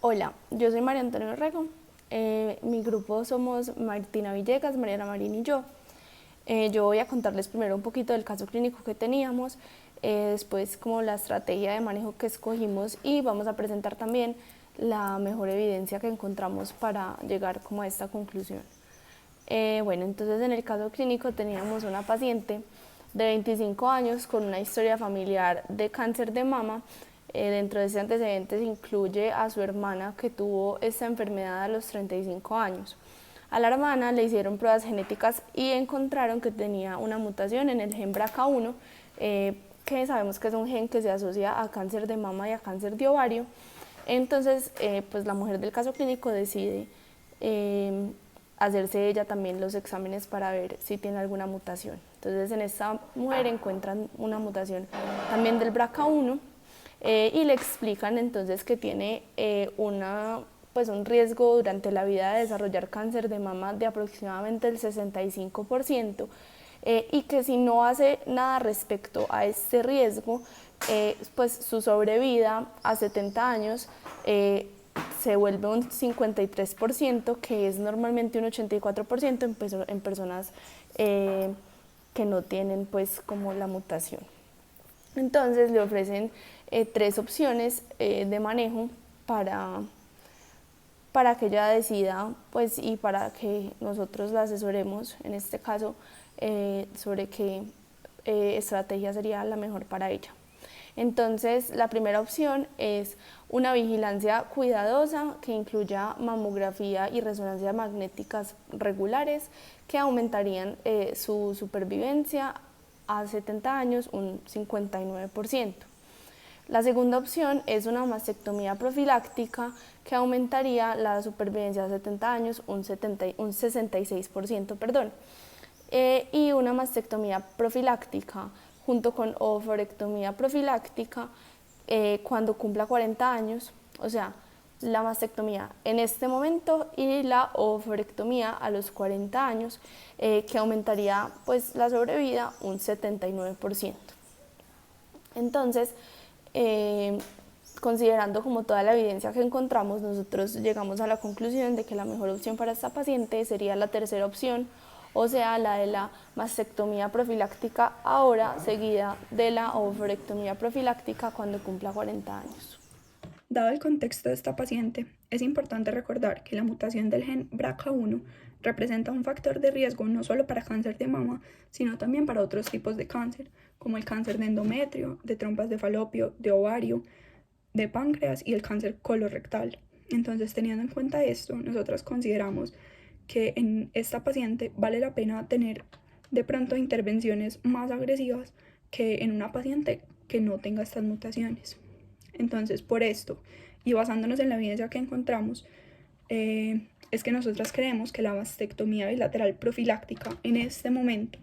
Hola, yo soy María Antonio Rego. Mi grupo somos Martina Villegas, Mariana Marín y yo. Yo voy a contarles primero un poquito del caso clínico que teníamos, después como la estrategia de manejo que escogimos y vamos a presentar también la mejor evidencia que encontramos para llegar como a esta conclusión. Bueno, entonces en el caso clínico teníamos una paciente de 25 años con una historia familiar de cáncer de mama. Dentro de ese antecedente se incluye a su hermana que tuvo esta enfermedad a los 35 años. A la hermana le hicieron pruebas genéticas y encontraron que tenía una mutación en el gen BRCA1, que sabemos que es un gen que se asocia a cáncer de mama y a cáncer de ovario. Entonces, pues la mujer del caso clínico decide hacerse ella también los exámenes para ver si tiene alguna mutación. Entonces en esta mujer encuentran una mutación también del BRCA1 y le explican entonces que tiene pues un riesgo durante la vida de desarrollar cáncer de mama de aproximadamente el 65%, y que si no hace nada respecto a este riesgo, pues su sobrevida a 70 años se vuelve un 53%, que es normalmente un 84% en personas que no tienen pues como la mutación. Entonces le ofrecen tres opciones de manejo para que ella decida pues y para que nosotros la asesoremos en este caso sobre qué estrategia sería la mejor para ella. Entonces, la primera opción es una vigilancia cuidadosa que incluya mamografía y resonancias magnéticas regulares que aumentarían su supervivencia a 70 años un 59%. La segunda opción es una mastectomía profiláctica que aumentaría la supervivencia a 70 años un 66%, perdón. Y una mastectomía profiláctica junto con oophorectomía profiláctica cuando cumpla 40 años, o sea, la mastectomía en este momento y la oophorectomía a los 40 años, que aumentaría pues la sobrevida un 79%. Entonces, eh, considerando como toda la evidencia que encontramos, nosotros llegamos a la conclusión de que la mejor opción para esta paciente sería la tercera opción, o sea, la de la mastectomía profiláctica ahora, seguida de la oophorectomía profiláctica cuando cumpla 40 años. Dado el contexto de esta paciente, es importante recordar que la mutación del gen BRCA1 representa un factor de riesgo no solo para cáncer de mama, sino también para otros tipos de cáncer, como el cáncer de endometrio, de trompas de falopio, de ovario, de páncreas y el cáncer colorectal. Entonces, teniendo en cuenta esto, nosotras consideramos que en esta paciente vale la pena tener de pronto intervenciones más agresivas que en una paciente que no tenga estas mutaciones. Entonces, por esto, y basándonos en la evidencia que encontramos, es que nosotras creemos que la mastectomía bilateral profiláctica en este momento,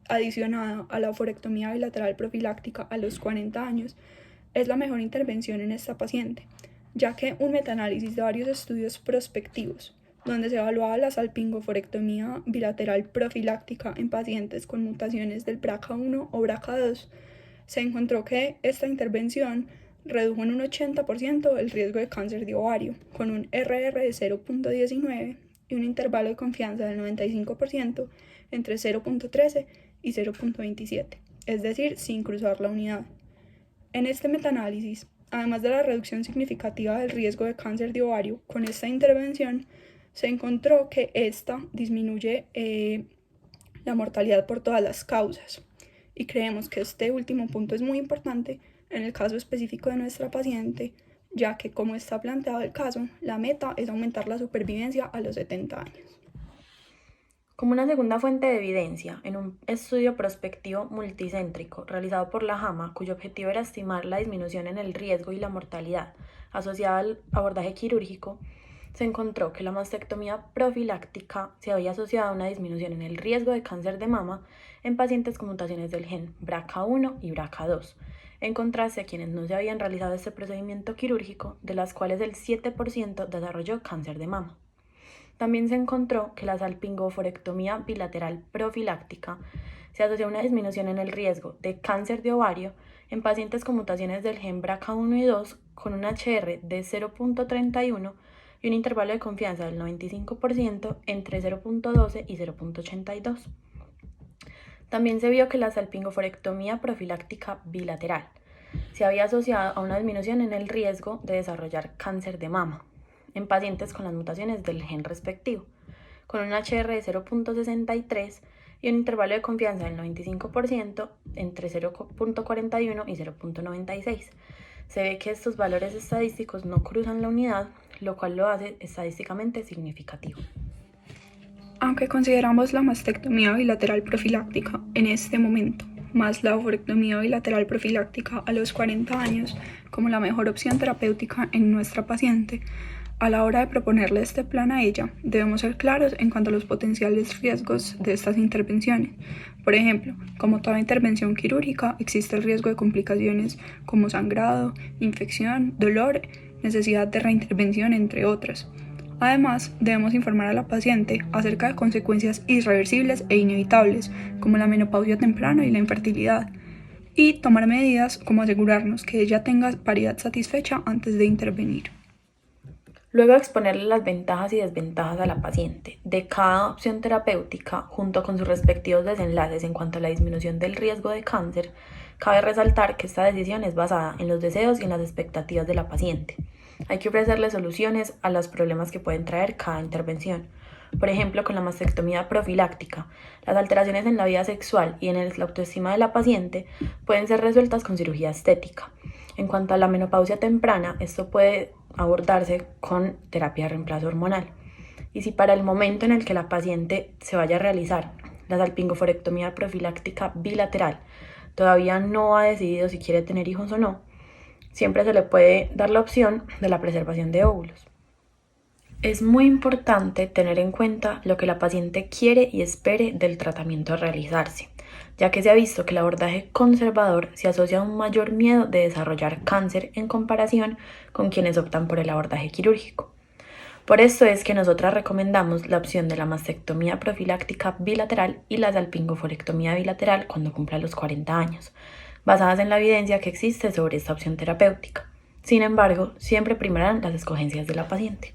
adicionada a la oophorectomía bilateral profiláctica a los 40 años, es la mejor intervención en esta paciente, ya que un metaanálisis de varios estudios prospectivos, donde se evaluaba la salpingoforectomía bilateral profiláctica en pacientes con mutaciones del BRCA1 o BRCA2, se encontró que esta intervención redujo en un 80% el riesgo de cáncer de ovario, con un RR de 0.19 y un intervalo de confianza del 95% entre 0.13 y 0.27, es decir, sin cruzar la unidad. En este metaanálisis, además de la reducción significativa del riesgo de cáncer de ovario con esta intervención, se encontró que esta disminuye la mortalidad por todas las causas. Y creemos que este último punto es muy importante en el caso específico de nuestra paciente, ya que como está planteado el caso, la meta es aumentar la supervivencia a los 70 años. Como una segunda fuente de evidencia, en un estudio prospectivo multicéntrico realizado por la JAMA, cuyo objetivo era estimar la disminución en el riesgo y la mortalidad asociada al abordaje quirúrgico, se encontró que la mastectomía profiláctica se había asociado a una disminución en el riesgo de cáncer de mama en pacientes con mutaciones del gen BRCA1 y BRCA2, en contraste a quienes no se habían realizado este procedimiento quirúrgico, de las cuales el 7% desarrolló cáncer de mama. También se encontró que la salpingoforectomía bilateral profiláctica se asocia a una disminución en el riesgo de cáncer de ovario en pacientes con mutaciones del gen BRCA1 y 2 con un HR de 0.31 y un intervalo de confianza del 95% entre 0.12 y 0.82. También se vio que la salpingoforectomía profiláctica bilateral se había asociado a una disminución en el riesgo de desarrollar cáncer de mama en pacientes con las mutaciones del gen respectivo, con un HR de 0.63 y un intervalo de confianza del 95% entre 0.41 y 0.96. Se ve que estos valores estadísticos no cruzan la unidad, lo cual lo hace estadísticamente significativo. Aunque consideramos la mastectomía bilateral profiláctica en este momento, más la oophorectomía bilateral profiláctica a los 40 años como la mejor opción terapéutica en nuestra paciente, a la hora de proponerle este plan a ella, debemos ser claros en cuanto a los potenciales riesgos de estas intervenciones. Por ejemplo, como toda intervención quirúrgica, existe el riesgo de complicaciones como sangrado, infección, dolor, necesidad de reintervención, entre otras. Además, debemos informar a la paciente acerca de consecuencias irreversibles e inevitables, como la menopausia temprana y la infertilidad, y tomar medidas como asegurarnos que ella tenga paridad satisfecha antes de intervenir. Luego de exponerle las ventajas y desventajas a la paciente de cada opción terapéutica junto con sus respectivos desenlaces en cuanto a la disminución del riesgo de cáncer, cabe resaltar que esta decisión es basada en los deseos y en las expectativas de la paciente. Hay que ofrecerle soluciones a los problemas que pueden traer cada intervención. Por ejemplo, con la mastectomía profiláctica, las alteraciones en la vida sexual y en la autoestima de la paciente pueden ser resueltas con cirugía estética. En cuanto a la menopausia temprana, esto puede abordarse con terapia de reemplazo hormonal. Y si para el momento en el que la paciente se vaya a realizar la salpingoforectomía profiláctica bilateral todavía no ha decidido si quiere tener hijos o no, siempre se le puede dar la opción de la preservación de óvulos. Es muy importante tener en cuenta lo que la paciente quiere y espere del tratamiento a realizarse, ya que se ha visto que el abordaje conservador se asocia a un mayor miedo de desarrollar cáncer en comparación con quienes optan por el abordaje quirúrgico. Por eso es que nosotras recomendamos la opción de la mastectomía profiláctica bilateral y la salpingoforectomía bilateral cuando cumpla los 40 años, basadas en la evidencia que existe sobre esta opción terapéutica. Sin embargo, siempre primarán las escogencias de la paciente.